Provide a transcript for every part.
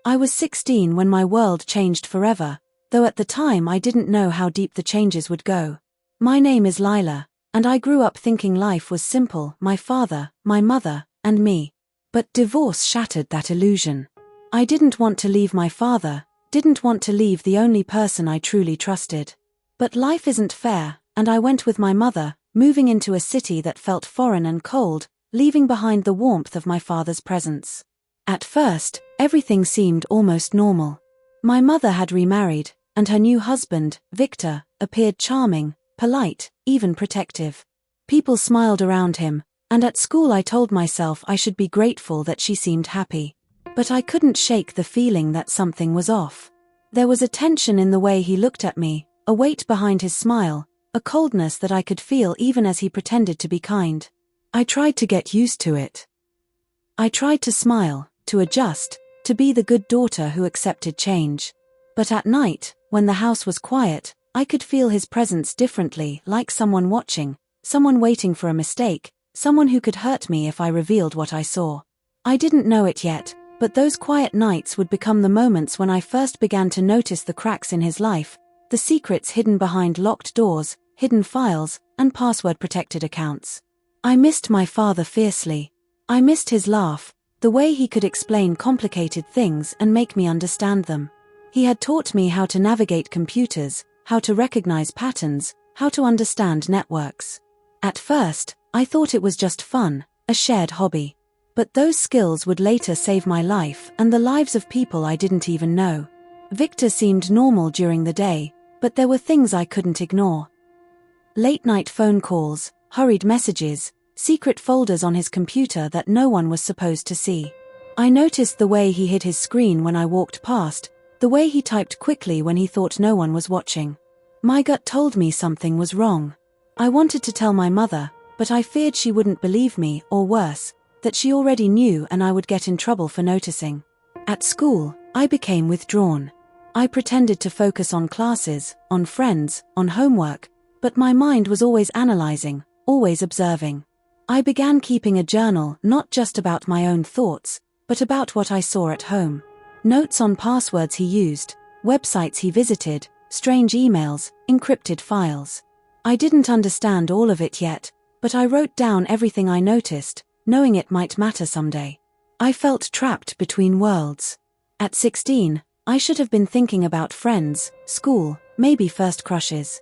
I was 16 when my world changed forever, though at the time I didn't know how deep the changes would go. My name is Lila, and I grew up thinking life was simple: my father, my mother, and me. But divorce shattered that illusion. I didn't want to leave my father, didn't want to leave the only person I truly trusted. But life isn't fair, and I went with my mother, moving into a city that felt foreign and cold, leaving behind the warmth of my father's presence. At first, everything seemed almost normal. My mother had remarried, and her new husband, Victor, appeared charming, polite, even protective. People smiled around him, and at school I told myself I should be grateful that she seemed happy. But I couldn't shake the feeling that something was off. There was a tension in the way he looked at me, a weight behind his smile, a coldness that I could feel even as he pretended to be kind. I tried to get used to it. I tried to smile, to adjust, to be the good daughter who accepted change. But at night, when the house was quiet, I could feel his presence differently, like someone watching, someone waiting for a mistake, someone who could hurt me if I revealed what I saw. I didn't know it yet, but those quiet nights would become the moments when I first began to notice the cracks in his life, the secrets hidden behind locked doors, hidden files, and password-protected accounts. I missed my father fiercely. I missed his laugh, the way he could explain complicated things and make me understand them. He had taught me how to navigate computers, how to recognize patterns, how to understand networks. At first, I thought it was just fun, a shared hobby. But those skills would later save my life and the lives of people I didn't even know. Victor seemed normal during the day, but there were things I couldn't ignore. Late-night phone calls, hurried messages, secret folders on his computer that no one was supposed to see. I noticed the way he hid his screen when I walked past, the way he typed quickly when he thought no one was watching. My gut told me something was wrong. I wanted to tell my mother, but I feared she wouldn't believe me, or worse, that she already knew and I would get in trouble for noticing. At school, I became withdrawn. I pretended to focus on classes, on friends, on homework, but my mind was always analyzing, always observing. I began keeping a journal not just about my own thoughts, but about what I saw at home. Notes on passwords he used, websites he visited, strange emails, encrypted files. I didn't understand all of it yet, but I wrote down everything I noticed, knowing it might matter someday. I felt trapped between worlds. At 16, I should have been thinking about friends, school, maybe first crushes.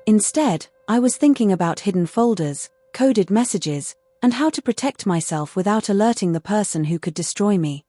Instead, I was thinking about hidden folders, coded messages, and how to protect myself without alerting the person who could destroy me.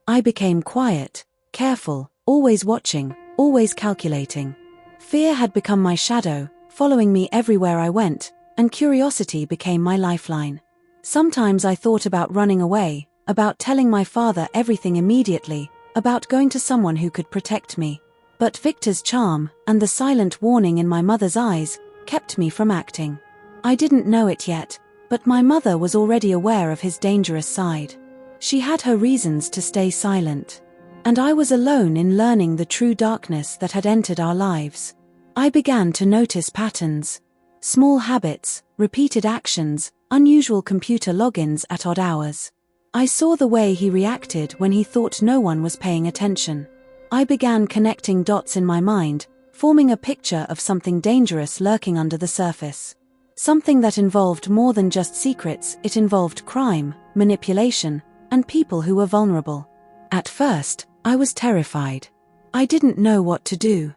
I became quiet, careful, always watching, always calculating. Fear had become my shadow, following me everywhere I went, and curiosity became my lifeline. Sometimes I thought about running away, about telling my father everything immediately, about going to someone who could protect me. But Victor's charm, and the silent warning in my mother's eyes, kept me from acting. I didn't know it yet, but my mother was already aware of his dangerous side. She had her reasons to stay silent. And I was alone in learning the true darkness that had entered our lives. I began to notice patterns. Small habits, repeated actions, unusual computer logins at odd hours. I saw the way he reacted when he thought no one was paying attention. I began connecting dots in my mind, forming a picture of something dangerous lurking under the surface. Something that involved more than just secrets. It involved crime, manipulation, and people who were vulnerable. At first, I was terrified. I didn't know what to do.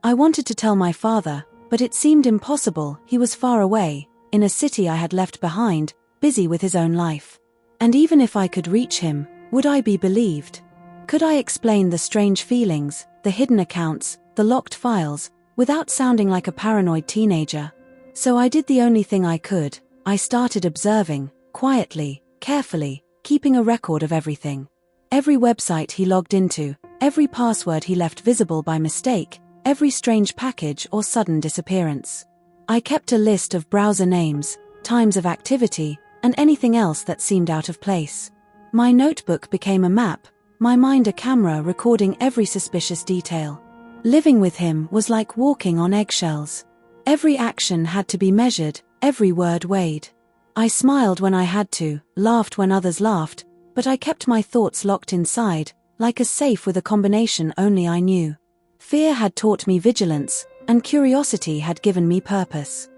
I wanted to tell my father, but it seemed impossible. He was far away, in a city I had left behind, busy with his own life. And even if I could reach him, would I be believed? Could I explain the strange feelings, the hidden accounts, the locked files, without sounding like a paranoid teenager? So I did the only thing I could. I started observing, quietly, carefully, keeping a record of everything. Every website he logged into, every password he left visible by mistake, every strange package or sudden disappearance. I kept a list of browser names, times of activity, and anything else that seemed out of place. My notebook became a map, my mind a camera recording every suspicious detail. Living with him was like walking on eggshells. Every action had to be measured, every word weighed. I smiled when I had to, laughed when others laughed, but I kept my thoughts locked inside, like a safe with a combination only I knew. Fear had taught me vigilance, and curiosity had given me purpose.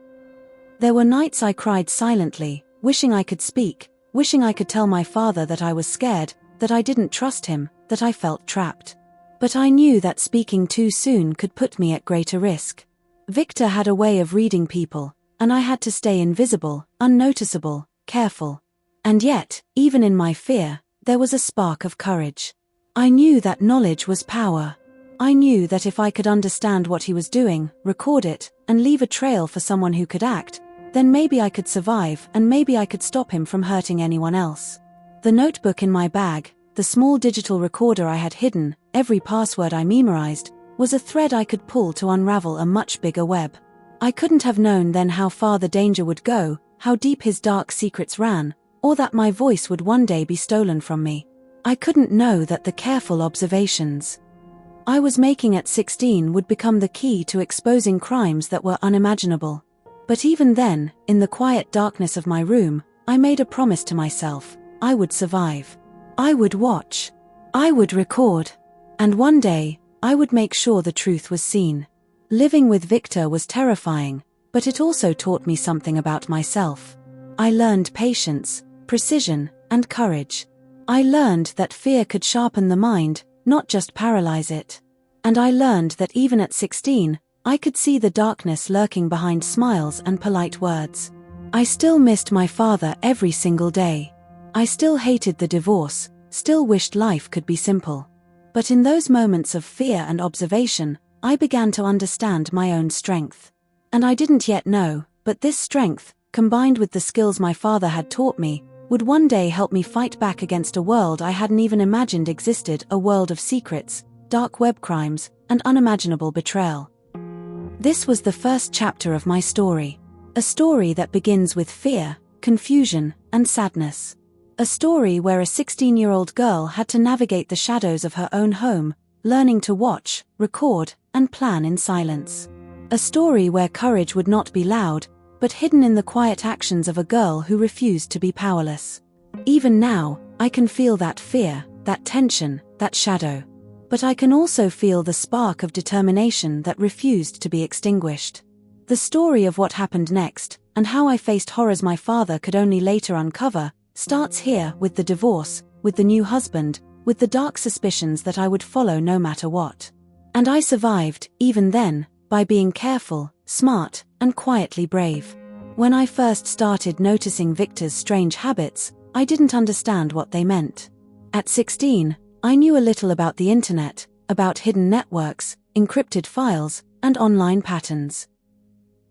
There were nights I cried silently, wishing I could speak, wishing I could tell my father that I was scared, that I didn't trust him, that I felt trapped. But I knew that speaking too soon could put me at greater risk. Victor had a way of reading people, and I had to stay invisible, unnoticeable, careful. And yet, even in my fear, there was a spark of courage. I knew that knowledge was power. I knew that if I could understand what he was doing, record it, and leave a trail for someone who could act, then maybe I could survive and maybe I could stop him from hurting anyone else. The notebook in my bag, the small digital recorder I had hidden, every password I memorized, was a thread I could pull to unravel a much bigger web. I couldn't have known then how far the danger would go, how deep his dark secrets ran, or that my voice would one day be stolen from me. I couldn't know that the careful observations I was making at 16 would become the key to exposing crimes that were unimaginable. But even then, in the quiet darkness of my room, I made a promise to myself: I would survive. I would watch. I would record. And one day, I would make sure the truth was seen. Living with Victor was terrifying, but it also taught me something about myself. I learned patience, precision, and courage. I learned that fear could sharpen the mind, not just paralyze it. And I learned that even at 16, I could see the darkness lurking behind smiles and polite words. I still missed my father every single day. I still hated the divorce, still wished life could be simple. But in those moments of fear and observation, I began to understand my own strength. And I didn't yet know, but this strength, combined with the skills my father had taught me, would one day help me fight back against a world I hadn't even imagined existed, a world of secrets, dark web crimes, and unimaginable betrayal. This was the first chapter of my story. A story that begins with fear, confusion, and sadness. A story where a 16-year-old girl had to navigate the shadows of her own home, learning to watch, record, and plan in silence. A story where courage would not be loud, but hidden in the quiet actions of a girl who refused to be powerless. Even now, I can feel that fear, that tension, that shadow. But I can also feel the spark of determination that refused to be extinguished. The story of what happened next, and how I faced horrors my father could only later uncover, starts here, with the divorce, with the new husband, with the dark suspicions that I would follow no matter what. And I survived, even then, by being careful, smart, and quietly brave. When I first started noticing Victor's strange habits, I didn't understand what they meant. At 16, I knew a little about the internet, about hidden networks, encrypted files, and online patterns.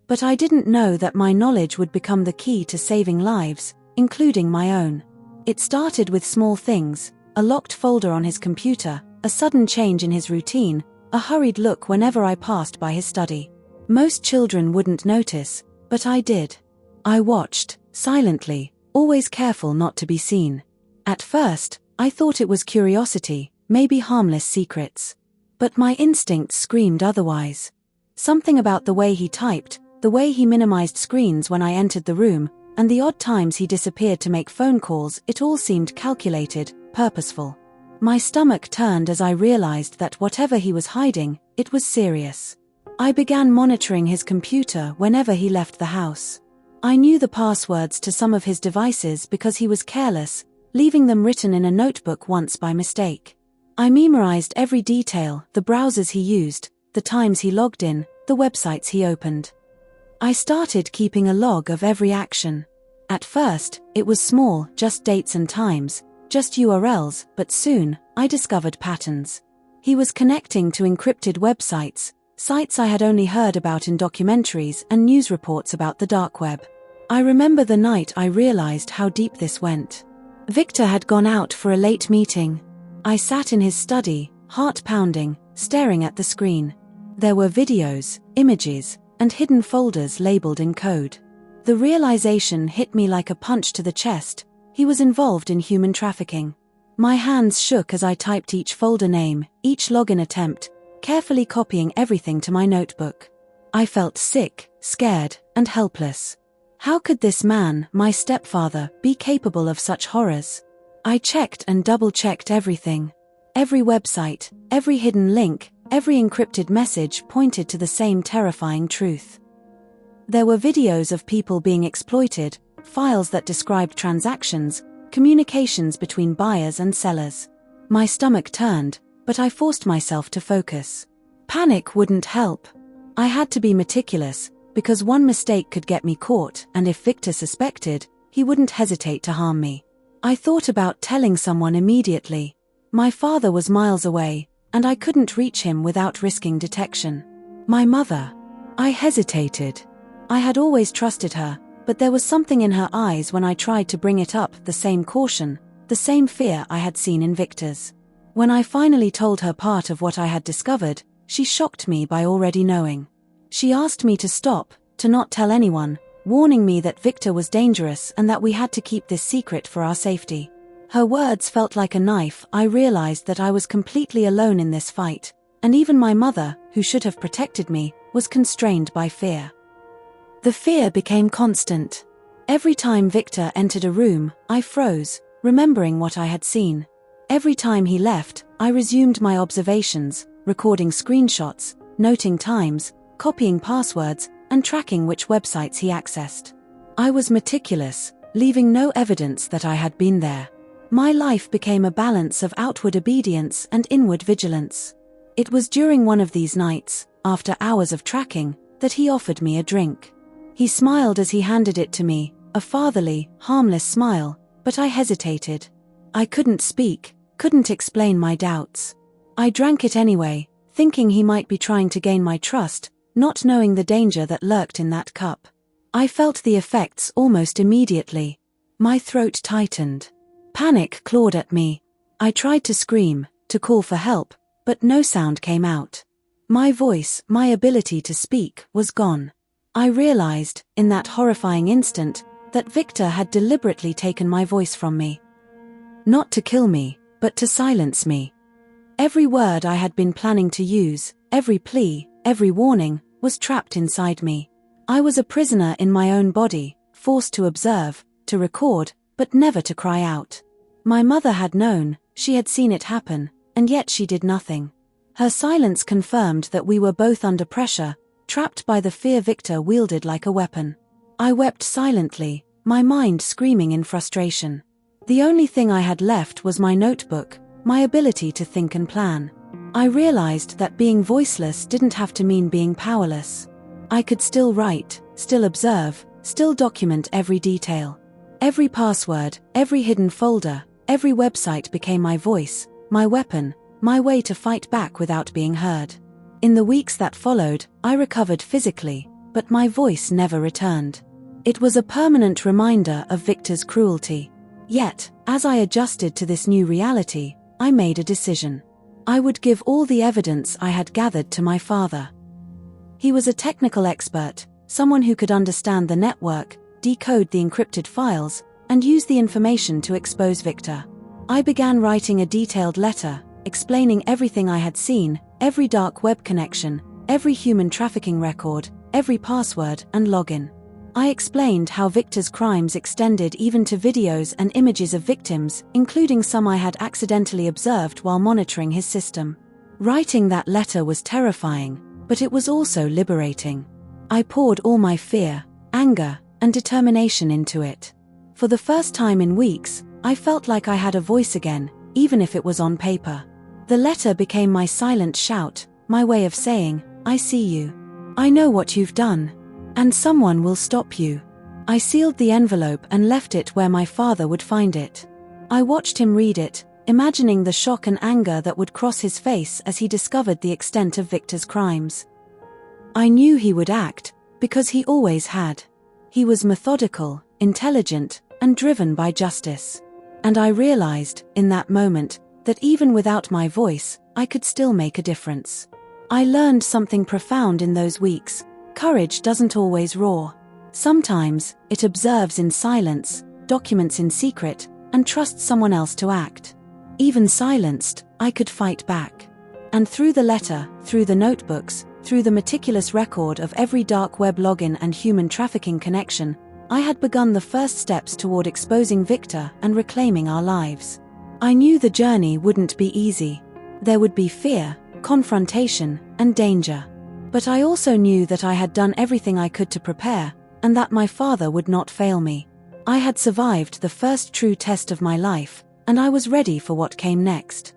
But I didn't know that my knowledge would become the key to saving lives, including my own. It started with small things: a locked folder on his computer, a sudden change in his routine, a hurried look whenever I passed by his study. Most children wouldn't notice, but I did. I watched, silently, always careful not to be seen. At first, I thought it was curiosity, maybe harmless secrets. But my instincts screamed otherwise. Something about the way he typed, the way he minimized screens when I entered the room, and the odd times he disappeared to make phone calls, it all seemed calculated, purposeful. My stomach turned as I realized that whatever he was hiding, it was serious. I began monitoring his computer whenever he left the house. I knew the passwords to some of his devices because he was careless, leaving them written in a notebook once by mistake. I memorized every detail: the browsers he used, the times he logged in, the websites he opened. I started keeping a log of every action. At first, it was small, just dates and times, just URLs, but soon, I discovered patterns. He was connecting to encrypted websites, sites I had only heard about in documentaries and news reports about the dark web. I remember the night I realized how deep this went. Victor had gone out for a late meeting. I sat in his study, heart pounding, staring at the screen. There were videos, images, and hidden folders labeled in code. The realization hit me like a punch to the chest: he was involved in human trafficking. My hands shook as I typed each folder name, each login attempt, carefully copying everything to my notebook. I felt sick, scared, and helpless. How could this man, my stepfather, be capable of such horrors? I checked and double-checked everything. Every website, every hidden link, every encrypted message pointed to the same terrifying truth. There were videos of people being exploited, files that described transactions, communications between buyers and sellers. My stomach turned, but I forced myself to focus. Panic wouldn't help. I had to be meticulous, because one mistake could get me caught, and if Victor suspected, he wouldn't hesitate to harm me. I thought about telling someone immediately. My father was miles away, and I couldn't reach him without risking detection. My mother. I hesitated. I had always trusted her, but there was something in her eyes when I tried to bring it up, the same caution, the same fear I had seen in Victor's. When I finally told her part of what I had discovered, she shocked me by already knowing. She asked me to stop, to not tell anyone, warning me that Victor was dangerous and that we had to keep this secret for our safety. Her words felt like a knife. I realized that I was completely alone in this fight, and even my mother, who should have protected me, was constrained by fear. The fear became constant. Every time Victor entered a room, I froze, remembering what I had seen. Every time he left, I resumed my observations, recording screenshots, noting times, copying passwords, and tracking which websites he accessed. I was meticulous, leaving no evidence that I had been there. My life became a balance of outward obedience and inward vigilance. It was during one of these nights, after hours of tracking, that he offered me a drink. He smiled as he handed it to me, a fatherly, harmless smile, but I hesitated. I couldn't speak, couldn't explain my doubts. I drank it anyway, thinking he might be trying to gain my trust, not knowing the danger that lurked in that cup. I felt the effects almost immediately. My throat tightened. Panic clawed at me. I tried to scream, to call for help, but no sound came out. My voice, my ability to speak, was gone. I realized, in that horrifying instant, that Victor had deliberately taken my voice from me. Not to kill me, but to silence me. Every word I had been planning to use, every plea, every warning, was trapped inside me. I was a prisoner in my own body, forced to observe, to record, but never to cry out. My mother had known, she had seen it happen, and yet she did nothing. Her silence confirmed that we were both under pressure, trapped by the fear Victor wielded like a weapon. I wept silently, my mind screaming in frustration. The only thing I had left was my notebook, my ability to think and plan. I realized that being voiceless didn't have to mean being powerless. I could still write, still observe, still document every detail. Every password, every hidden folder, every website became my voice, my weapon, my way to fight back without being heard. In the weeks that followed, I recovered physically, but my voice never returned. It was a permanent reminder of Victor's cruelty. Yet, as I adjusted to this new reality, I made a decision. I would give all the evidence I had gathered to my father. He was a technical expert, someone who could understand the network, decode the encrypted files, and use the information to expose Victor. I began writing a detailed letter, explaining everything I had seen, every dark web connection, every human trafficking record, every password and login. I explained how Victor's crimes extended even to videos and images of victims, including some I had accidentally observed while monitoring his system. Writing that letter was terrifying, but it was also liberating. I poured all my fear, anger, and determination into it. For the first time in weeks, I felt like I had a voice again, even if it was on paper. The letter became my silent shout, my way of saying, "I see you. I know what you've done. And someone will stop you." I sealed the envelope and left it where my father would find it. I watched him read it, imagining the shock and anger that would cross his face as he discovered the extent of Victor's crimes. I knew he would act, because he always had. He was methodical, intelligent, and driven by justice. And I realized, in that moment, that even without my voice, I could still make a difference. I learned something profound in those weeks. Courage doesn't always roar. Sometimes, it observes in silence, documents in secret, and trusts someone else to act. Even silenced, I could fight back. And through the letter, through the notebooks, through the meticulous record of every dark web login and human trafficking connection, I had begun the first steps toward exposing Victor and reclaiming our lives. I knew the journey wouldn't be easy. There would be fear, confrontation, and danger. But I also knew that I had done everything I could to prepare, and that my father would not fail me. I had survived the first true test of my life, and I was ready for what came next.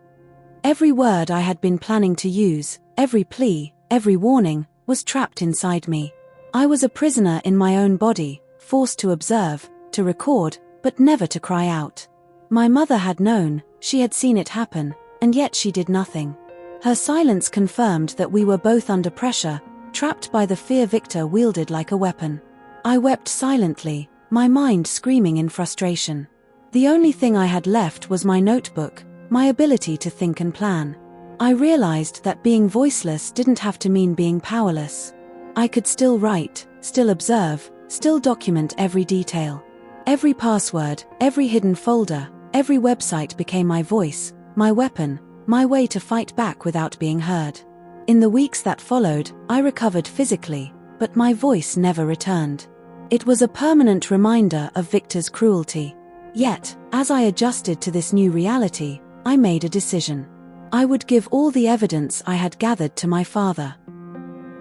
Every word I had been planning to use, every plea, every warning, was trapped inside me. I was a prisoner in my own body, forced to observe, to record, but never to cry out. My mother had known, she had seen it happen, and yet she did nothing. Her silence confirmed that we were both under pressure, trapped by the fear Victor wielded like a weapon. I wept silently, my mind screaming in frustration. The only thing I had left was my notebook, my ability to think and plan. I realized that being voiceless didn't have to mean being powerless. I could still write, still observe, still document every detail. Every password, every hidden folder, every website became my voice, my weapon, my way to fight back without being heard. In the weeks that followed, I recovered physically, but my voice never returned. It was a permanent reminder of Victor's cruelty. Yet, as I adjusted to this new reality, I made a decision. I would give all the evidence I had gathered to my father.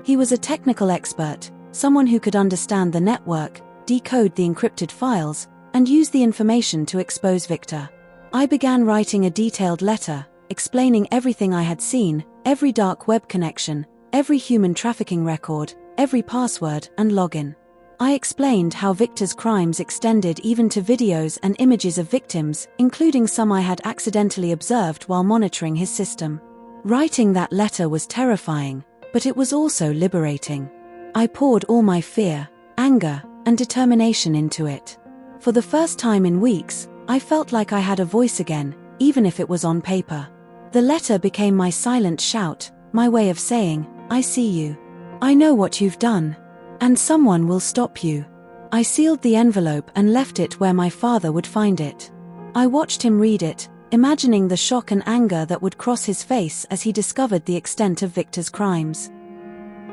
He was a technical expert, someone who could understand the network, decode the encrypted files, and use the information to expose Victor. I began writing a detailed letter, explaining everything I had seen, every dark web connection, every human trafficking record, every password and login. I explained how Victor's crimes extended even to videos and images of victims, including some I had accidentally observed while monitoring his system. Writing that letter was terrifying, but it was also liberating. I poured all my fear, anger, and determination into it. For the first time in weeks, I felt like I had a voice again, even if it was on paper. The letter became my silent shout, my way of saying, "I see you. I know what you've done. And someone will stop you." I sealed the envelope and left it where my father would find it. I watched him read it, imagining the shock and anger that would cross his face as he discovered the extent of Victor's crimes.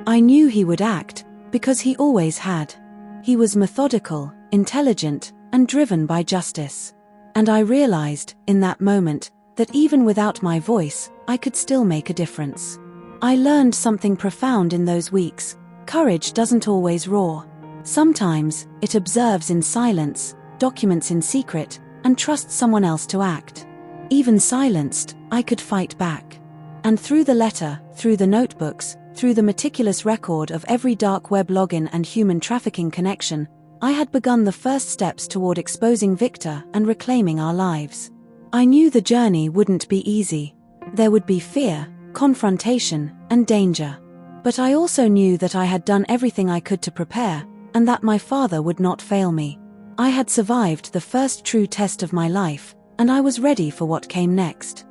I knew he would act, because he always had. He was methodical, intelligent, and driven by justice. And I realized, in that moment, that even without my voice, I could still make a difference. I learned something profound in those weeks. Courage doesn't always roar. Sometimes, it observes in silence, documents in secret, and trusts someone else to act. Even silenced, I could fight back. And through the letter, through the notebooks, through the meticulous record of every dark web login and human trafficking connection, I had begun the first steps toward exposing Victor and reclaiming our lives. I knew the journey wouldn't be easy. There would be fear, confrontation, and danger. But I also knew that I had done everything I could to prepare, and that my father would not fail me. I had survived the first true test of my life, and I was ready for what came next.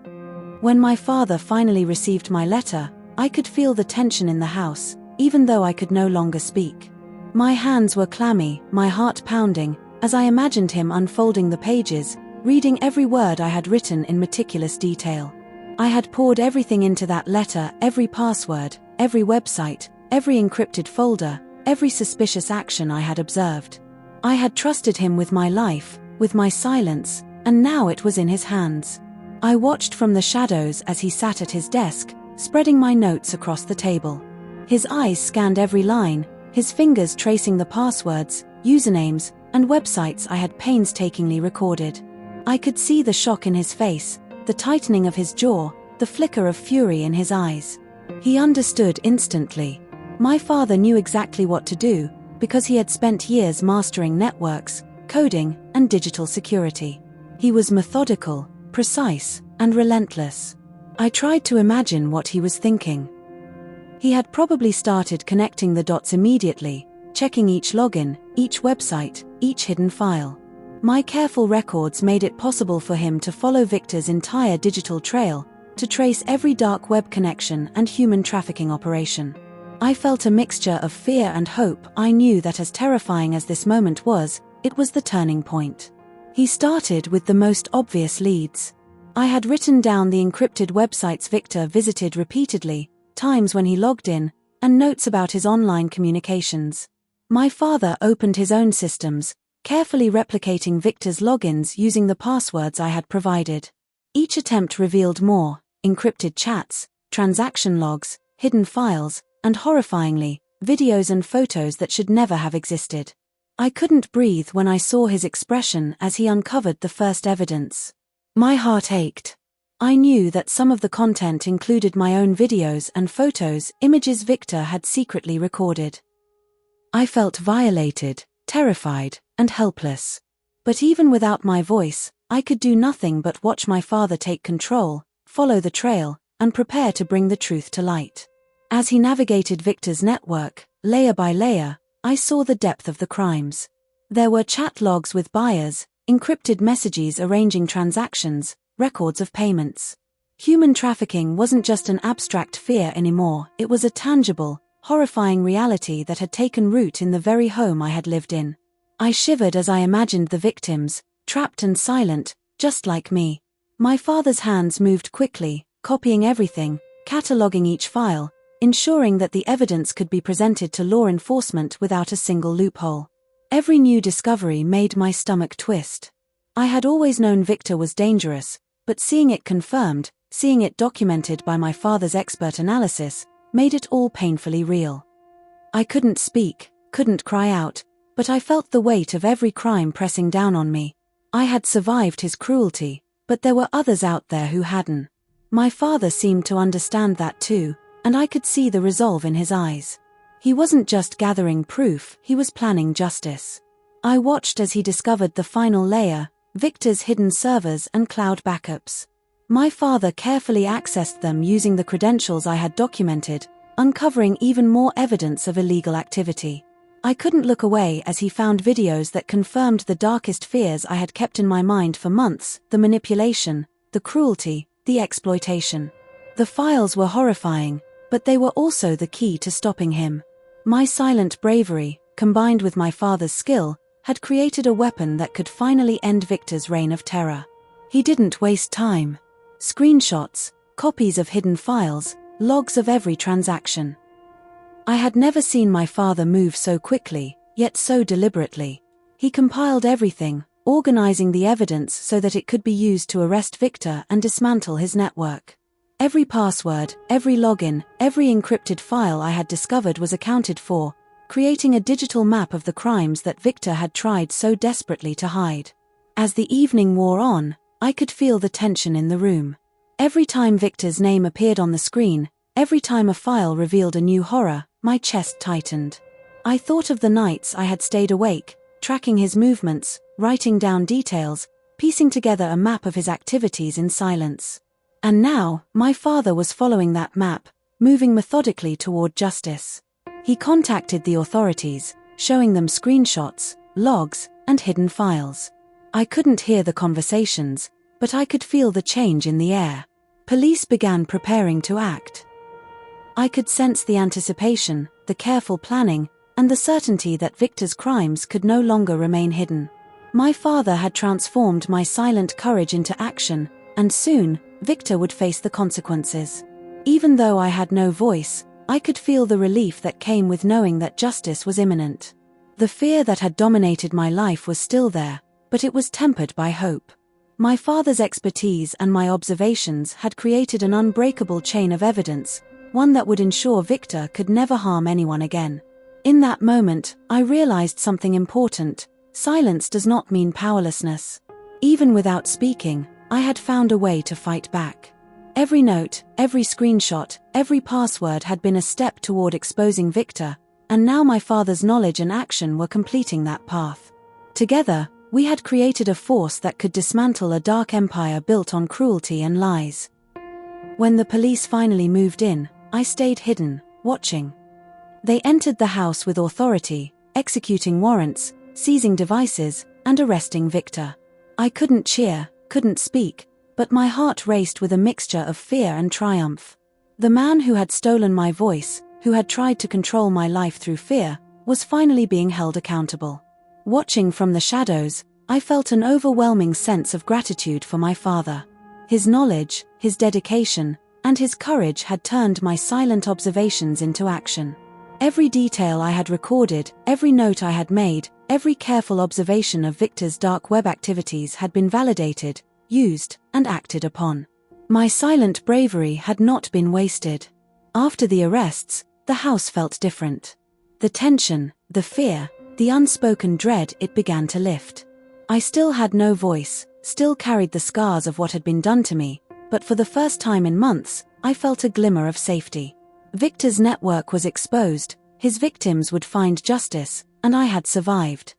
When my father finally received my letter, I could feel the tension in the house, even though I could no longer speak. My hands were clammy, my heart pounding, as I imagined him unfolding the pages, reading every word I had written in meticulous detail. I had poured everything into that letter, every password, every website, every encrypted folder, every suspicious action I had observed. I had trusted him with my life, with my silence, and now it was in his hands. I watched from the shadows as he sat at his desk, spreading my notes across the table. His eyes scanned every line, his fingers tracing the passwords, usernames, and websites I had painstakingly recorded. I could see the shock in his face, the tightening of his jaw, the flicker of fury in his eyes. He understood instantly. My father knew exactly what to do, because he had spent years mastering networks, coding, and digital security. He was methodical, precise, and relentless. I tried to imagine what he was thinking. He had probably started connecting the dots immediately, checking each login, each website, each hidden file. My careful records made it possible for him to follow Victor's entire digital trail, to trace every dark web connection and human trafficking operation. I felt a mixture of fear and hope. I knew that as terrifying as this moment was, it was the turning point. He started with the most obvious leads. I had written down the encrypted websites Victor visited repeatedly, times when he logged in, and notes about his online communications. My father opened his own systems, carefully replicating Victor's logins using the passwords I had provided. Each attempt revealed more, encrypted chats, transaction logs, hidden files, and horrifyingly, videos and photos that should never have existed. I couldn't breathe when I saw his expression as he uncovered the first evidence. My heart ached. I knew that some of the content included my own videos and photos, images Victor had secretly recorded. I felt violated, terrified, and helpless. But even without my voice, I could do nothing but watch my father take control, follow the trail, and prepare to bring the truth to light. As he navigated Victor's network, layer by layer, I saw the depth of the crimes. There were chat logs with buyers, encrypted messages arranging transactions, records of payments. Human trafficking wasn't just an abstract fear anymore, it was a tangible, horrifying reality that had taken root in the very home I had lived in. I shivered as I imagined the victims, trapped and silent, just like me. My father's hands moved quickly, copying everything, cataloging each file, ensuring that the evidence could be presented to law enforcement without a single loophole. Every new discovery made my stomach twist. I had always known Victor was dangerous, but seeing it confirmed, seeing it documented by my father's expert analysis, made it all painfully real. I couldn't speak, couldn't cry out, but I felt the weight of every crime pressing down on me. I had survived his cruelty, but there were others out there who hadn't. My father seemed to understand that too, and I could see the resolve in his eyes. He wasn't just gathering proof, he was planning justice. I watched as he discovered the final layer, Victor's hidden servers and cloud backups. My father carefully accessed them using the credentials I had documented, uncovering even more evidence of illegal activity. I couldn't look away as he found videos that confirmed the darkest fears I had kept in my mind for months: the manipulation, the cruelty, the exploitation. The files were horrifying, but they were also the key to stopping him. My silent bravery, combined with my father's skill, had created a weapon that could finally end Victor's reign of terror. He didn't waste time. Screenshots, copies of hidden files, logs of every transaction. I had never seen my father move so quickly, yet so deliberately. He compiled everything, organizing the evidence so that it could be used to arrest Victor and dismantle his network. Every password, every login, every encrypted file I had discovered was accounted for, creating a digital map of the crimes that Victor had tried so desperately to hide. As the evening wore on, I could feel the tension in the room. Every time Victor's name appeared on the screen, every time a file revealed a new horror, my chest tightened. I thought of the nights I had stayed awake, tracking his movements, writing down details, piecing together a map of his activities in silence. And now, my father was following that map, moving methodically toward justice. He contacted the authorities, showing them screenshots, logs, and hidden files. I couldn't hear the conversations, but I could feel the change in the air. Police began preparing to act. I could sense the anticipation, the careful planning, and the certainty that Victor's crimes could no longer remain hidden. My father had transformed my silent courage into action, and soon, Victor would face the consequences. Even though I had no voice, I could feel the relief that came with knowing that justice was imminent. The fear that had dominated my life was still there, but it was tempered by hope. My father's expertise and my observations had created an unbreakable chain of evidence, one that would ensure Victor could never harm anyone again. In that moment, I realized something important: silence does not mean powerlessness. Even without speaking, I had found a way to fight back. Every note, every screenshot, every password had been a step toward exposing Victor, and now my father's knowledge and action were completing that path. Together, we had created a force that could dismantle a dark empire built on cruelty and lies. When the police finally moved in, I stayed hidden, watching. They entered the house with authority, executing warrants, seizing devices, and arresting Victor. I couldn't cheer, couldn't speak, but my heart raced with a mixture of fear and triumph. The man who had stolen my voice, who had tried to control my life through fear, was finally being held accountable. Watching from the shadows, I felt an overwhelming sense of gratitude for my father. His knowledge, his dedication, and his courage had turned my silent observations into action. Every detail I had recorded, every note I had made, every careful observation of Victor's dark web activities had been validated, used, and acted upon. My silent bravery had not been wasted. After the arrests, the house felt different. The tension, the fear, the unspoken dread, it began to lift. I still had no voice, still carried the scars of what had been done to me, but for the first time in months, I felt a glimmer of safety. Victor's network was exposed, his victims would find justice, and I had survived.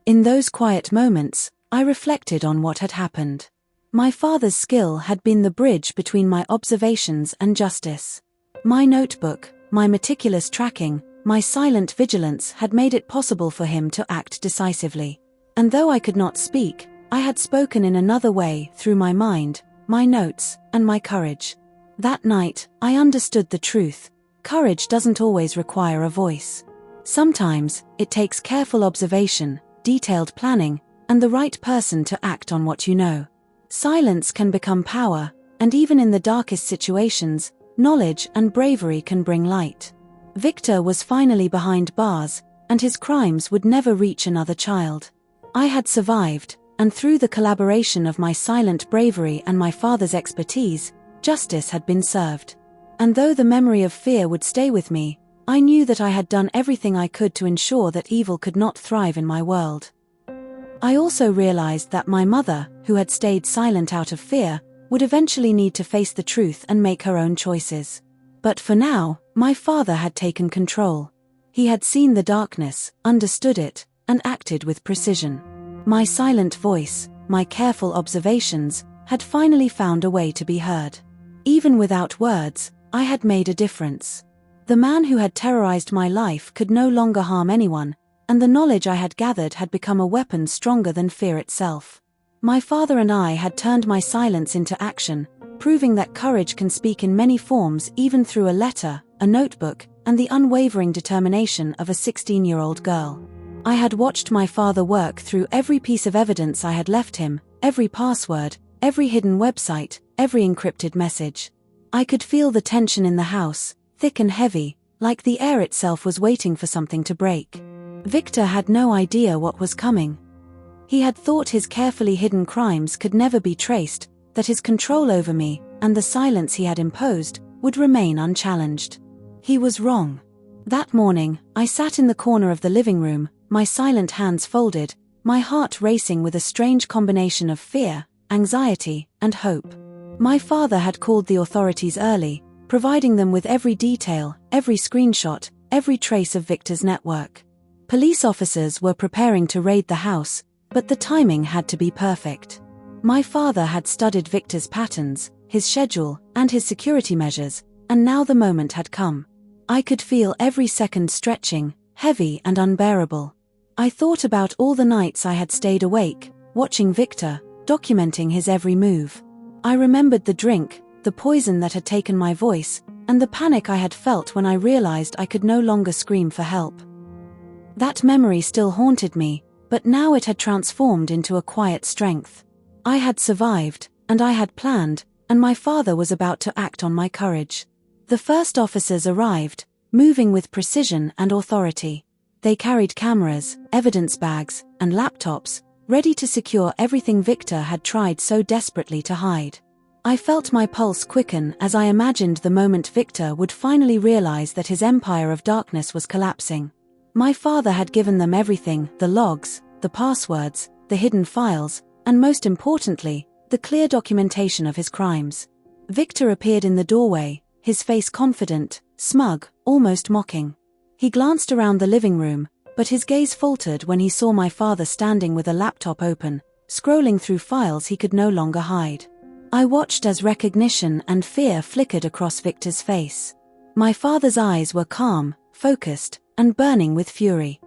In those quiet moments, I reflected on what had happened. My father's skill had been the bridge between my observations and justice. My notebook, my meticulous tracking, my silent vigilance had made it possible for him to act decisively. And though I could not speak, I had spoken in another way through my mind, my notes, and my courage. That night, I understood the truth. Courage doesn't always require a voice. Sometimes, it takes careful observation, detailed planning, and the right person to act on what you know. Silence can become power, and even in the darkest situations, knowledge and bravery can bring light. Victor was finally behind bars, and his crimes would never reach another child. I had survived, and through the collaboration of my silent bravery and my father's expertise, justice had been served. And though the memory of fear would stay with me, I knew that I had done everything I could to ensure that evil could not thrive in my world. I also realized that my mother, who had stayed silent out of fear, would eventually need to face the truth and make her own choices. But for now, my father had taken control. He had seen the darkness, understood it, and acted with precision. My silent voice, my careful observations, had finally found a way to be heard. Even without words, I had made a difference. The man who had terrorized my life could no longer harm anyone, and the knowledge I had gathered had become a weapon stronger than fear itself. My father and I had turned my silence into action, proving that courage can speak in many forms, even through a letter, a notebook, and the unwavering determination of a 16-year-old girl. I had watched my father work through every piece of evidence I had left him, every password, every hidden website, every encrypted message. I could feel the tension in the house, thick and heavy, like the air itself was waiting for something to break. Victor had no idea what was coming. He had thought his carefully hidden crimes could never be traced, that his control over me, and the silence he had imposed, would remain unchallenged. He was wrong. That morning, I sat in the corner of the living room, my silent hands folded, my heart racing with a strange combination of fear, anxiety, and hope. My father had called the authorities early, providing them with every detail, every screenshot, every trace of Victor's network. Police officers were preparing to raid the house, but the timing had to be perfect. My father had studied Victor's patterns, his schedule, and his security measures, and now the moment had come. I could feel every second stretching, heavy and unbearable. I thought about all the nights I had stayed awake, watching Victor, documenting his every move. I remembered the drink, the poison that had taken my voice, and the panic I had felt when I realized I could no longer scream for help. That memory still haunted me, but now it had transformed into a quiet strength. I had survived, and I had planned, and my father was about to act on my courage. The first officers arrived, moving with precision and authority. They carried cameras, evidence bags, and laptops, ready to secure everything Victor had tried so desperately to hide. I felt my pulse quicken as I imagined the moment Victor would finally realize that his empire of darkness was collapsing. My father had given them everything, the logs, the passwords, the hidden files, and most importantly, the clear documentation of his crimes. Victor appeared in the doorway, his face confident, smug, almost mocking. He glanced around the living room, but his gaze faltered when he saw my father standing with a laptop open, scrolling through files he could no longer hide. I watched as recognition and fear flickered across Victor's face. My father's eyes were calm, focused, and burning with fury.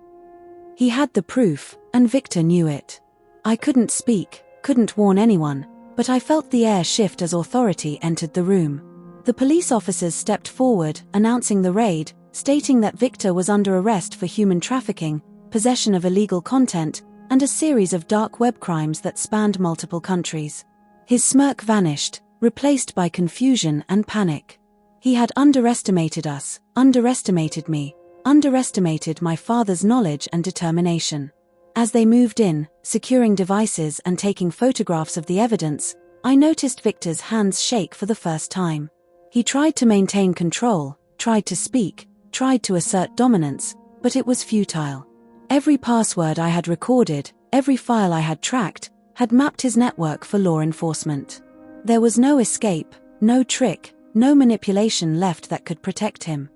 He had the proof, and Victor knew it. I couldn't speak, couldn't warn anyone, but I felt the air shift as authority entered the room. The police officers stepped forward, announcing the raid, stating that Victor was under arrest for human trafficking, possession of illegal content, and a series of dark web crimes that spanned multiple countries. His smirk vanished, replaced by confusion and panic. He had underestimated us, underestimated me, underestimated my father's knowledge and determination. As they moved in, securing devices and taking photographs of the evidence, I noticed Victor's hands shake for the first time. He tried to maintain control, tried to speak, tried to assert dominance, but it was futile. Every password I had recorded, every file I had tracked, had mapped his network for law enforcement. There was no escape, no trick, no manipulation left that could protect him.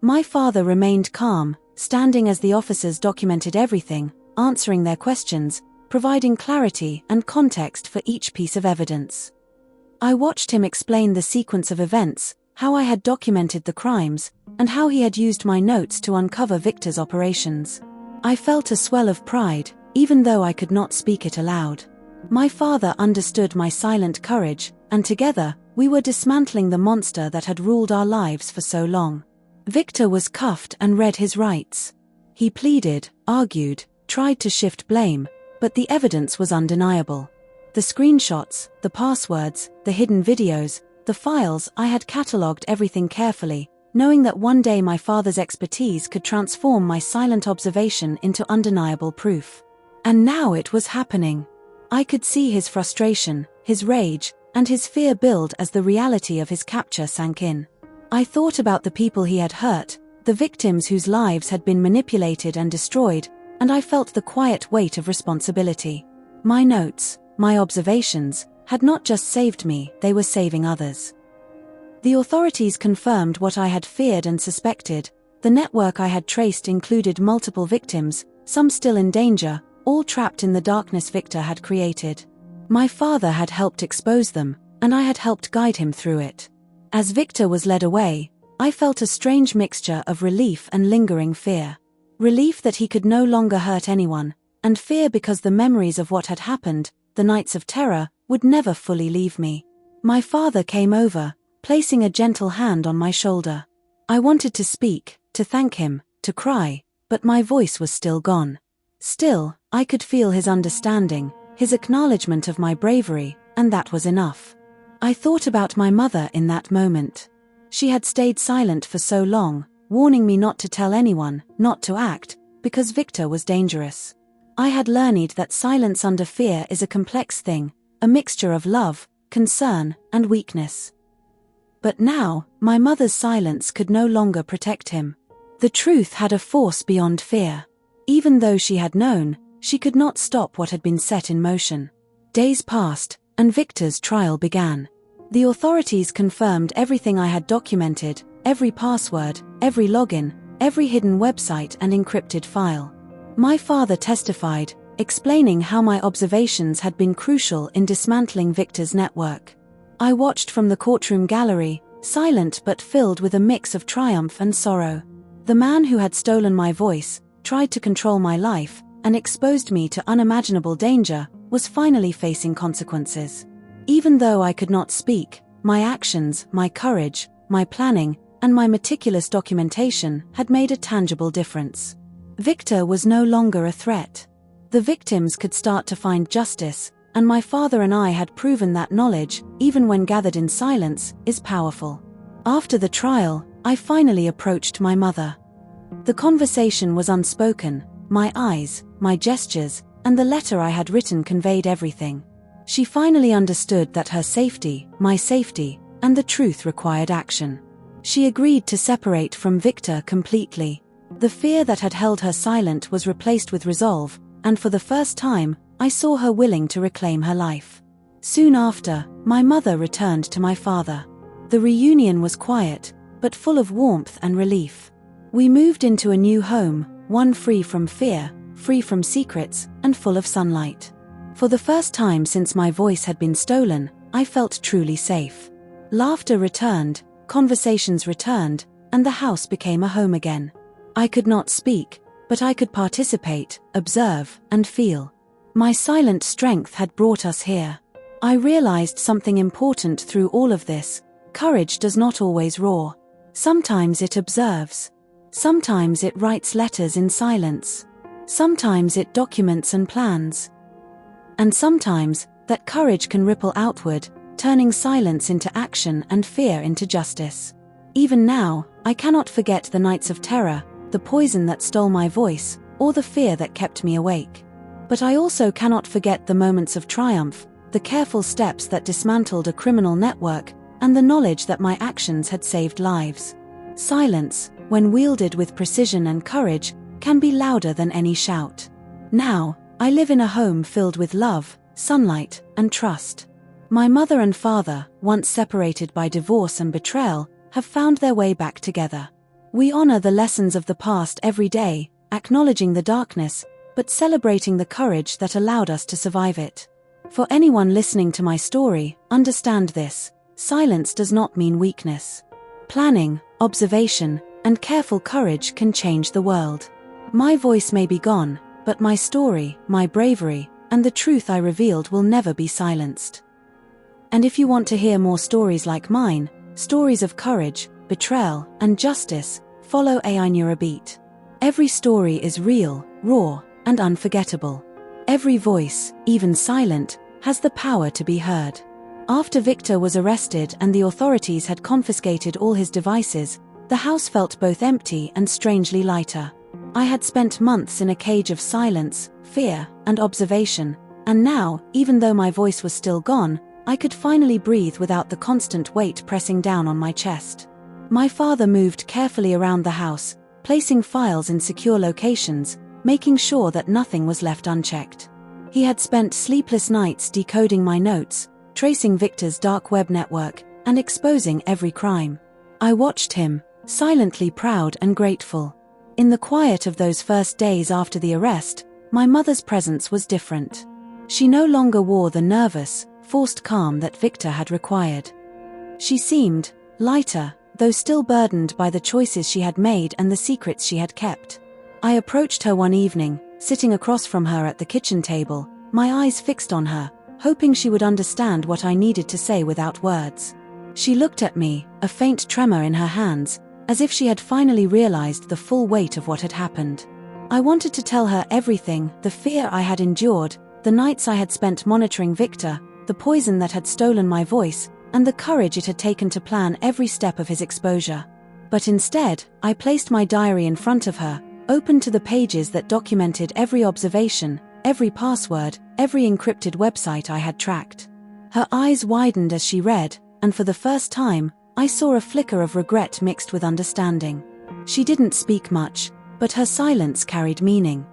My father remained calm, standing as the officers documented everything, answering their questions, providing clarity and context for each piece of evidence. I watched him explain the sequence of events, how I had documented the crimes, and how he had used my notes to uncover Victor's operations. I felt a swell of pride, even though I could not speak it aloud. My father understood my silent courage, and together, we were dismantling the monster that had ruled our lives for so long. Victor was cuffed and read his rights. He pleaded, argued, tried to shift blame, but the evidence was undeniable. The screenshots, the passwords, the hidden videos, the files, I had catalogued everything carefully, knowing that one day my father's expertise could transform my silent observation into undeniable proof. And now it was happening. I could see his frustration, his rage, and his fear build as the reality of his capture sank in. I thought about the people he had hurt, the victims whose lives had been manipulated and destroyed, and I felt the quiet weight of responsibility. My notes, my observations, had not just saved me, they were saving others. The authorities confirmed what I had feared and suspected. The network I had traced included multiple victims, some still in danger, all trapped in the darkness Victor had created. My father had helped expose them, and I had helped guide him through it. As Victor was led away, I felt a strange mixture of relief and lingering fear. Relief that he could no longer hurt anyone, and fear because the memories of what had happened, the nights of terror, would never fully leave me. My father came over, placing a gentle hand on my shoulder. I wanted to speak, to thank him, to cry, but my voice was still gone. Still, I could feel his understanding, his acknowledgement of my bravery, and that was enough. I thought about my mother in that moment. She had stayed silent for so long, warning me not to tell anyone, not to act, because Victor was dangerous. I had learned that silence under fear is a complex thing, a mixture of love, concern, and weakness. But now, my mother's silence could no longer protect him. The truth had a force beyond fear. Even though she had known, she could not stop what had been set in motion. Days passed, and Victor's trial began. The authorities confirmed everything I had documented, every password, every login, every hidden website and encrypted file. My father testified, explaining how my observations had been crucial in dismantling Victor's network. I watched from the courtroom gallery, silent but filled with a mix of triumph and sorrow. The man who had stolen my voice, tried to control my life, and exposed me to unimaginable danger, was finally facing consequences. Even though I could not speak, my actions, my courage, my planning, and my meticulous documentation had made a tangible difference. Victor was no longer a threat. The victims could start to find justice, and my father and I had proven that knowledge, even when gathered in silence, is powerful. After the trial, I finally approached my mother. The conversation was unspoken. My eyes, my gestures, and the letter I had written conveyed everything. She finally understood that her safety, my safety, and the truth required action. She agreed to separate from Victor completely. The fear that had held her silent was replaced with resolve, and for the first time, I saw her willing to reclaim her life. Soon after, my mother returned to my father. The reunion was quiet, but full of warmth and relief. We moved into a new home, one free from fear, free from secrets, and full of sunlight. For the first time since my voice had been stolen, I felt truly safe. Laughter returned, conversations returned, and the house became a home again. I could not speak, but I could participate, observe, and feel. My silent strength had brought us here. I realized something important through all of this. Courage does not always roar. Sometimes it observes. Sometimes it writes letters in silence. Sometimes it documents and plans. And sometimes, that courage can ripple outward, turning silence into action and fear into justice. Even now, I cannot forget the nights of terror, the poison that stole my voice, or the fear that kept me awake. But I also cannot forget the moments of triumph, the careful steps that dismantled a criminal network, and the knowledge that my actions had saved lives. Silence, when wielded with precision and courage, can be louder than any shout. Now, I live in a home filled with love, sunlight, and trust. My mother and father, once separated by divorce and betrayal, have found their way back together. We honor the lessons of the past every day, acknowledging the darkness, but celebrating the courage that allowed us to survive it. For anyone listening to my story, understand this: silence does not mean weakness. Planning, observation, and careful courage can change the world. My voice may be gone, but my story, my bravery, and the truth I revealed will never be silenced. And if you want to hear more stories like mine, stories of courage, betrayal, and justice, follow AINeuraBeat. Every story is real, raw, and unforgettable. Every voice, even silent, has the power to be heard. After Victor was arrested and the authorities had confiscated all his devices, the house felt both empty and strangely lighter. I had spent months in a cage of silence, fear, and observation, and now, even though my voice was still gone, I could finally breathe without the constant weight pressing down on my chest. My father moved carefully around the house, placing files in secure locations, making sure that nothing was left unchecked. He had spent sleepless nights decoding my notes, tracing Victor's dark web network, and exposing every crime. I watched him, silently proud and grateful. In the quiet of those first days after the arrest, my mother's presence was different. She no longer wore the nervous, forced calm that Victor had required. She seemed lighter, though still burdened by the choices she had made and the secrets she had kept. I approached her one evening, sitting across from her at the kitchen table, my eyes fixed on her, hoping she would understand what I needed to say without words. She looked at me, a faint tremor in her hands, as if she had finally realized the full weight of what had happened. I wanted to tell her everything: the fear I had endured, the nights I had spent monitoring Victor, the poison that had stolen my voice, and the courage it had taken to plan every step of his exposure. But instead, I placed my diary in front of her, open to the pages that documented every observation, every password, every encrypted website I had tracked. Her eyes widened as she read, and for the first time, I saw a flicker of regret mixed with understanding. She didn't speak much, but her silence carried meaning.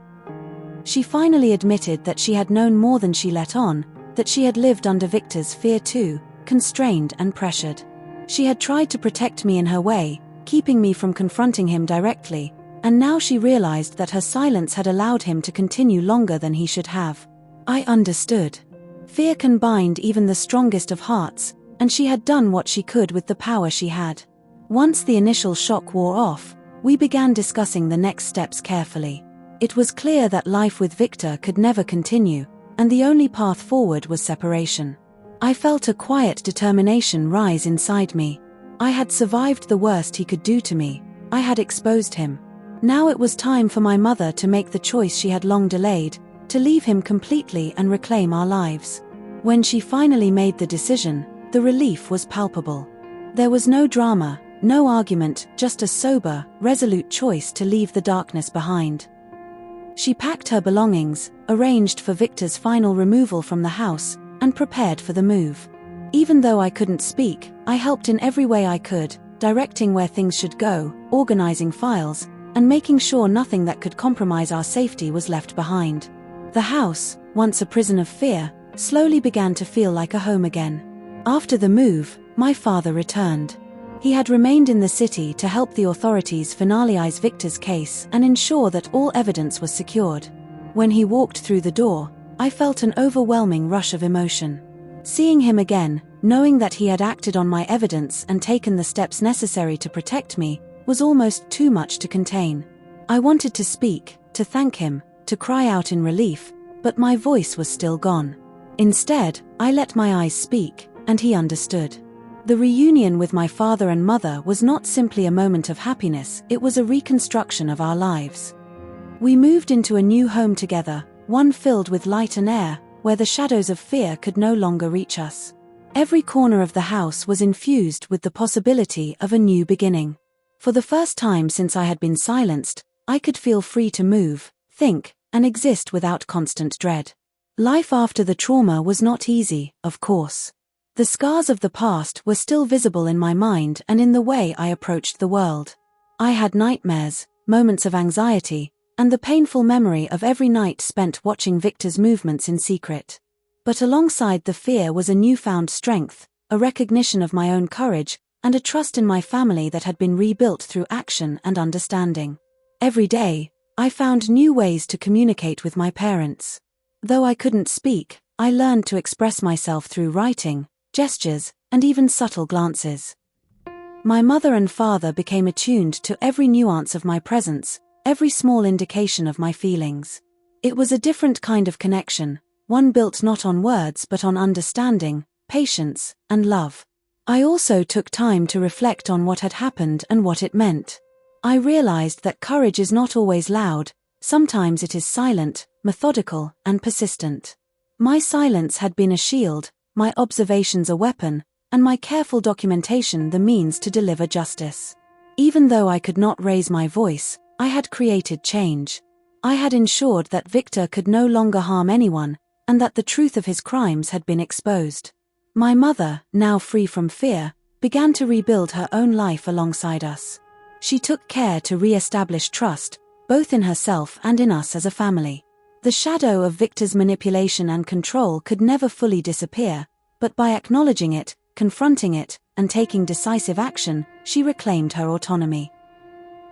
She finally admitted that she had known more than she let on, that she had lived under Victor's fear too, constrained and pressured. She had tried to protect me in her way, keeping me from confronting him directly, and now she realized that her silence had allowed him to continue longer than he should have. I understood. Fear can bind even the strongest of hearts, and she had done what she could with the power she had. Once the initial shock wore off, we began discussing the next steps carefully. It was clear that life with Victor could never continue, and the only path forward was separation. I felt a quiet determination rise inside me. I had survived the worst he could do to me. I had exposed him. Now it was time for my mother to make the choice she had long delayed, to leave him completely and reclaim our lives. When she finally made the decision, the relief was palpable. There was no drama, no argument, just a sober, resolute choice to leave the darkness behind. She packed her belongings, arranged for Victor's final removal from the house, and prepared for the move. Even though I couldn't speak, I helped in every way I could, directing where things should go, organizing files, and making sure nothing that could compromise our safety was left behind. The house, once a prison of fear, slowly began to feel like a home again. After the move, my father returned. He had remained in the city to help the authorities finalize Victor's case and ensure that all evidence was secured. When he walked through the door, I felt an overwhelming rush of emotion. Seeing him again, knowing that he had acted on my evidence and taken the steps necessary to protect me, was almost too much to contain. I wanted to speak, to thank him, to cry out in relief, but my voice was still gone. Instead, I let my eyes speak, and he understood. The reunion with my father and mother was not simply a moment of happiness, it was a reconstruction of our lives. We moved into a new home together, one filled with light and air, where the shadows of fear could no longer reach us. Every corner of the house was infused with the possibility of a new beginning. For the first time since I had been silenced, I could feel free to move, think, and exist without constant dread. Life after the trauma was not easy, of course. The scars of the past were still visible in my mind and in the way I approached the world. I had nightmares, moments of anxiety, and the painful memory of every night spent watching Victor's movements in secret. But alongside the fear was a newfound strength, a recognition of my own courage, and a trust in my family that had been rebuilt through action and understanding. Every day, I found new ways to communicate with my parents. Though I couldn't speak, I learned to express myself through writing, gestures, and even subtle glances. My mother and father became attuned to every nuance of my presence, every small indication of my feelings. It was a different kind of connection, one built not on words but on understanding, patience, and love. I also took time to reflect on what had happened and what it meant. I realized that courage is not always loud, sometimes it is silent, methodical, and persistent. My silence had been a shield, my observations a weapon, and my careful documentation the means to deliver justice. Even though I could not raise my voice, I had created change. I had ensured that Victor could no longer harm anyone, and that the truth of his crimes had been exposed. My mother, now free from fear, began to rebuild her own life alongside us. She took care to re-establish trust, both in herself and in us as a family. The shadow of Victor's manipulation and control could never fully disappear, but by acknowledging it, confronting it, and taking decisive action, she reclaimed her autonomy.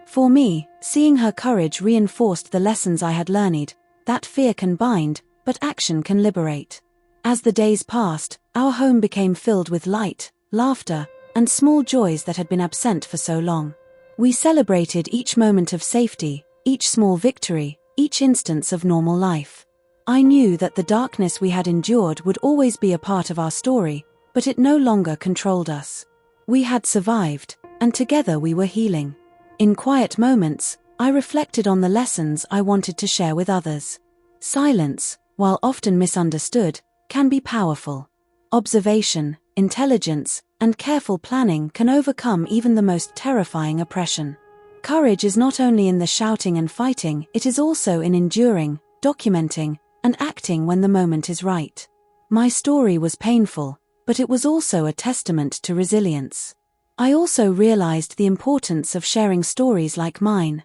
For me, seeing her courage reinforced the lessons I had learned, that fear can bind, but action can liberate. As the days passed, our home became filled with light, laughter, and small joys that had been absent for so long. We celebrated each moment of safety, each small victory, each instance of normal life. I knew that the darkness we had endured would always be a part of our story, but it no longer controlled us. We had survived, and together we were healing. In quiet moments, I reflected on the lessons I wanted to share with others. Silence, while often misunderstood, can be powerful. Observation, intelligence, and careful planning can overcome even the most terrifying oppression. Courage is not only in the shouting and fighting, it is also in enduring, documenting, and acting when the moment is right. My story was painful, but it was also a testament to resilience. I also realized the importance of sharing stories like mine.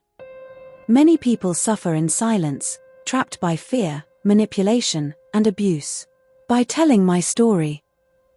Many people suffer in silence, trapped by fear, manipulation, and abuse. By telling my story,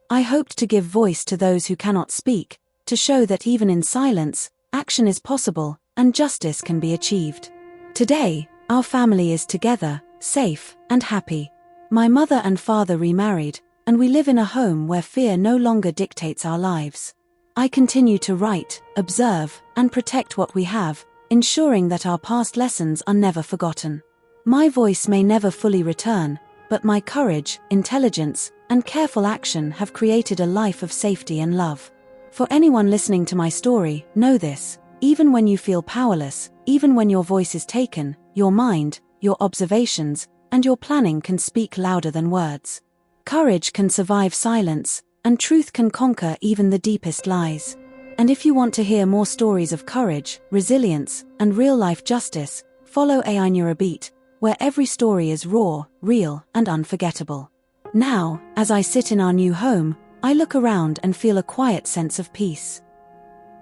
I hoped to give voice to those who cannot speak, to show that even in silence, action is possible, and justice can be achieved. Today, our family is together, safe, and happy. My mother and father remarried, and we live in a home where fear no longer dictates our lives. I continue to write, observe, and protect what we have, ensuring that our past lessons are never forgotten. My voice may never fully return, but my courage, intelligence, and careful action have created a life of safety and love. For anyone listening to my story, know this: even when you feel powerless, even when your voice is taken, your mind, your observations, and your planning can speak louder than words. Courage can survive silence, and truth can conquer even the deepest lies. And if you want to hear more stories of courage, resilience, and real-life justice, follow AINeuraBeat, where every story is raw, real, and unforgettable. Now, as I sit in our new home, I look around and feel a quiet sense of peace.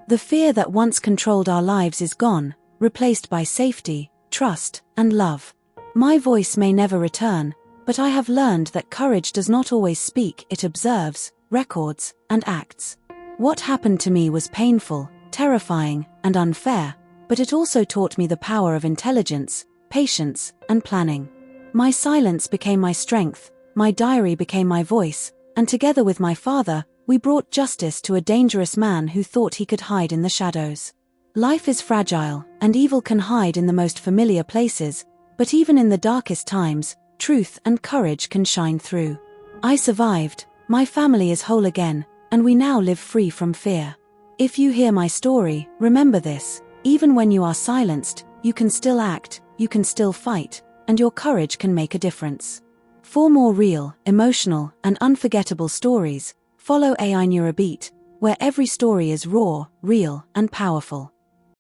The fear that once controlled our lives is gone, replaced by safety, trust, and love. My voice may never return, but I have learned that courage does not always speak, it observes, records, and acts. What happened to me was painful, terrifying, and unfair, but it also taught me the power of intelligence, patience, and planning. My silence became my strength, my diary became my voice, and together with my father, we brought justice to a dangerous man who thought he could hide in the shadows. Life is fragile, and evil can hide in the most familiar places, but even in the darkest times, truth and courage can shine through. I survived, my family is whole again, and we now live free from fear. If you hear my story, remember this: even when you are silenced, you can still act, you can still fight, and your courage can make a difference. For more real, emotional, and unforgettable stories, follow AINeuraBeat, where every story is raw, real, and powerful.